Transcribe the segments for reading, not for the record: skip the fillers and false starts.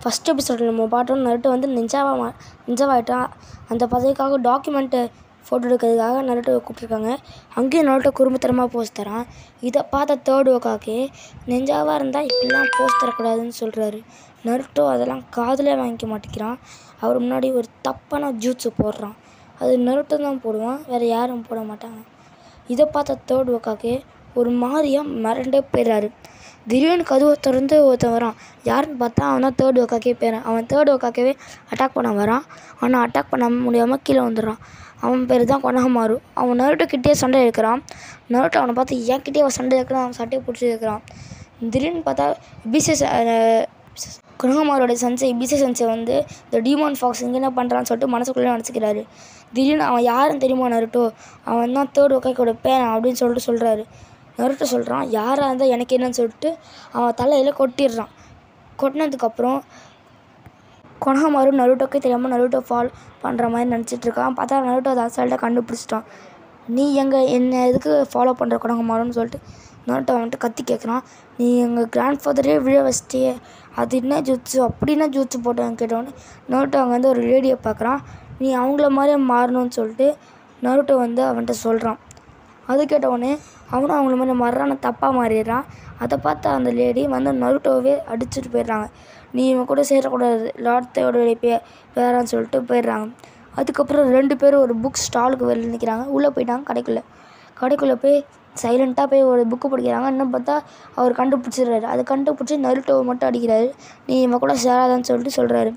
First எபிசோடில் நம்ம பார்த்தோம் நருட்டோ வந்து நிஞ்சாவாயிட்டான். அந்த பதவிக்காக டாக்குமெண்ட்டு ஃபோட்டோ எடுக்கிறதுக்காக நருட்டோவை கூப்பிட்ருக்காங்க. அங்கேயும் நருட்டோ குறும்புத்தனமாக போஸ் தரான். இதை பார்த்த தேர்ட் ஹோக்காகே நெஞ்சாவாக இருந்தால் இப்படிலாம் போஸ் தரக்கூடாதுன்னு சொல்கிறாரு. நருட்டோ அதெல்லாம் காதிலே வாங்கிக்க மாட்டேங்கிறான். அவர் முன்னாடி ஒரு தப்பான ஜூட்ஸு போடுறான். அது நருட்டோ தான் போடுவான், வேறு யாரும் போட மாட்டாங்க. இதை பார்த்த தேர்ட் ஹோக்காகே ஒரு மாதிரியாக மிரண்டே போயிடுறாரு. திடீர்னு கதவை திறந்து ஒருத்தன் வரான். யாருன்னு பார்த்தா அவன் தான் தேர்ட் ஹோக்காகே பேரன். அவன் தேர்ட் ஹோக்காகவே அட்டாக் பண்ண வரான். ஆனால் அட்டாக் பண்ண முடியாமல் கீழே வந்துடுறான். அவன் பேர் தான் கொனஹமாரு. அவன் நருட்டோ கிட்டே சண்டை எடுக்கிறான். நருட்டோ அவனை பார்த்து என்கிட்டே அவன் சண்டை எடுக்கிறான். அவன் சட்டையை பிடிச்சி இருக்கிறான். திடீர்னு பார்த்தா கொனஹமாரோட சன்சை இபிசே சன்சை வந்து இந்த டீமான் ஃபாக்ஸ் இங்கே என்ன பண்ணுறான்னு சொல்லிட்டு மனசுக்குள்ளே நினச்சிக்கிறாரு. திடீர்னு அவன் யாருன்னு தெரியுமா நருட்டோ, அவன் தான் தேர்ட் ஹோக்காகேயோட பேரன் அப்படின்னு சொல்லிட்டு சொல்கிறாரு. நருட்டோ சொல்கிறான் யாராக இருந்தால் எனக்கு என்னன்னு சொல்லிட்டு அவன் தலையில் கொட்டிடுறான். கொட்டினதுக்கப்புறம் கொனஹமாரு நருட்டோக்கே தெரியாமல் நருட்டோ ஃபால் பண்ணுற மாதிரி நினச்சிட்ருக்கான். பார்த்தா நருட்டோ அதை அசால்ட்டாக கண்டுபிடிச்சிட்டான். நீ என்ன எதுக்கு ஃபாலோ பண்ணுற கொனஹமாருன்னு சொல்லிட்டு நருட்டோ அவன்கிட்ட கத்தி கேட்குறான். நீ எங்கள் கிராண்ட் ஃபாதரே விழ வச்சிட்டியே, அது என்ன ஜூட்ஸு அப்படின்னா ஜூட்ஸு போட்டேன்னு கேட்டோன்னே நருட்டோ அங்கே வந்து ஒரு லேடியை பார்க்குறான். நீ அவங்கள மாதிரியே மாறணும்னு சொல்லிட்டு நருட்டோ வந்து அவன்கிட்ட சொல்கிறான். அது கேட்டவுடனே அவனும் அவங்கள மாதிரி மாறுறான், தப்பாக மாறிடுறான். அதை பார்த்து அந்த லேடி வந்து நருட்டோவே அடிச்சுட்டு போயிடுறாங்க. நீ இவன் கூட சேரக்கூடாது, லார்ட் தேர்டோடைய பேரான்னு சொல்லிட்டு போயிடுறாங்க. அதுக்கப்புறம் 2 பேரும் ஒரு புக் ஸ்டாலுக்கு வெளில நிற்கிறாங்க. உள்ளே போயிட்டாங்க கடைக்குள்ளே போய் சைலண்ட்டாக போய் ஒரு புக்கு படிக்கிறாங்க. இன்னும் பார்த்தா அவர் கண்டுபிடிச்சிடுறாரு. அதை கண்டுபிடிச்சி நருட்டோவை மட்டும் அடிக்கிறாரு. நீ இவன் கூட சேராதான்னு சொல்லிட்டு சொல்கிறாரு.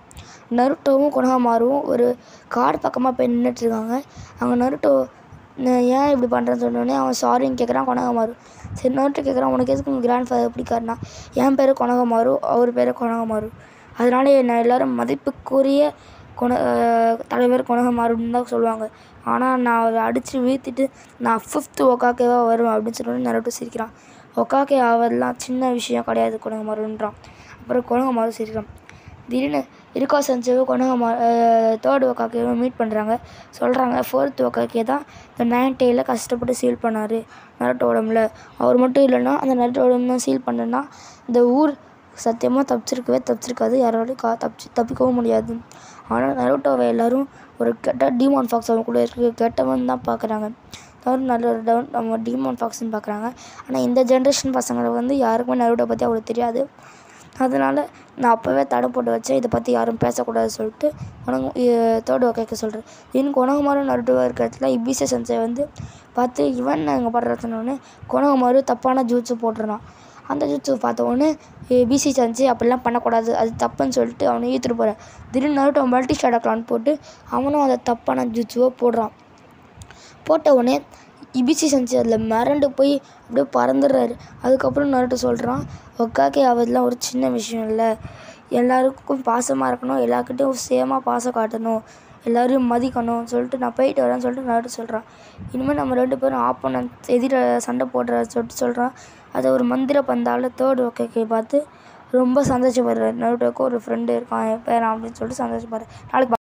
நருட்டோவும் கொனஹமாருவும் ஒரு காடு பக்கமாக போய் நின்றுட்டுருக்காங்க. அங்கே நருட்டோ ஏன் இப்படி பண்ணுறேன்னு சொன்னோடனே அவன் சாரின்னு கேட்குறான் கொனஹமாரு. சரி நருட்டோ கேட்குறான் உனக்கு எதுக்கு உங்கள் கிராண்ட் ஃபாதர் பிடிக்காருனா, என் பேர் கொனஹமாரு, அவர் பேர் கொனஹமாரு, அதனால என்னை எல்லோரும் மதிப்புக்குரிய தலைவர் கொனஹமாருன்னு தான் சொல்லுவாங்க. ஆனால் நான் அவரை அடித்து வீழ்த்திட்டு நான் 5th ஹோக்காகேவாக வருவேன் அப்படின்னு சொன்னோடனே நருட்டோ சிரிக்கிறான். ஹோக்காகே ஆவதெல்லாம் சின்ன விஷயம் கிடையாது கொனஹமாருன்றான். அப்புறம் கொனஹமாரு சிரிக்கிறான். திடீர்னு இருக்கா சன்சேவும் தேர்ட் ஹோக்காகேவும் மீட் பண்ணுறாங்க. சொல்கிறாங்க 4th ஹோக்காகே தான் இந்த 9 டேயில் கஷ்டப்பட்டு சீல் பண்ணார் நருட்டோ உடம்புல. அவர் மட்டும் இல்லைன்னா அந்த நருட்டோ உடம்புல சீல் பண்ணனா இந்த ஊர் சத்தியமாக தப்பிச்சிருக்காது, யாராலையும் தப்பிக்கவும் முடியாது. ஆனால் நருட்டோவை எல்லோரும் ஒரு கெட்ட டீமான் ஃபாக்ஸ் அவன் கூட கெட்டவன் தான் பார்க்குறாங்க. தவிர நல்ல நம்ம டீமான் ஃபாக்ஸ்ன்னு பார்க்குறாங்க. ஆனால் இந்த ஜென்ரேஷன் பசங்களுக்கு வந்து யாருக்குமே நருட்டோ பற்றி அவ்வளோ தெரியாது. அதனால் நான் அப்போவே தடை போட்டு வச்சேன், இதை பற்றி யாரும் பேசக்கூடாது சொல்லிட்டு தேர்ட் ஹோக்காகே சொல்கிறேன். இன்னும் கொனஹமாரு நருட்டோவாக இருக்கிற இடத்துல இபிசே சன்சை வந்து பார்த்து இவன் நாங்கள் பண்ணுறதுனோடனே கொனஹமாரு தப்பான ஜூட்ஸு போட்டுறான். அந்த ஜூட்ஸு பார்த்த உடனே இபிசே சன்சை அப்படிலாம் பண்ணக்கூடாது, அது தப்புன்னு சொல்லிட்டு அவனை ஈத்துட்டு போகிறான். திடீர்னு நருட்டோ மல்டி ஷாடோக்லான் போட்டு அவனும் அதை தப்பான ஜூட்ஸுவோ போடுறான். போட்ட உடனே இபிசே சன்சை அதில் மிரண்டு போய் அப்படியே பறந்துடுறாரு. அதுக்கப்புறம் நருட்டோ சொல்கிறான் ஹோக்காகே ஆவதெல்லாம் ஒரு சின்ன விஷயம் இல்லை, எல்லாருக்கும் பாசமாக இருக்கணும், எல்லாருக்கிட்டையும் சேமாக பாசம் காட்டணும், எல்லோரையும் மதிக்கணும் சொல்லிட்டு நான் போயிட்டு வரேன்னு சொல்லிட்டு நருட்டோ சொல்கிறான். இனிமேல் நம்ம 2 பேரும் ஆப்போனன்ட் எதிர சண்டை போடுற சொல்லிட்டு சொல்கிறான். அதை ஒரு மந்திர பந்தால் தேர்ட் ஹோக்காகே பார்த்து ரொம்ப சந்தோஷப்படுறாரு. நருட்டோவுக்கு ஒரு ஃப்ரெண்டு இருக்கான் என் பேரன் அப்படின்னு சொல்லிட்டு சந்தோஷப்படுறாரு. நாளைக்கு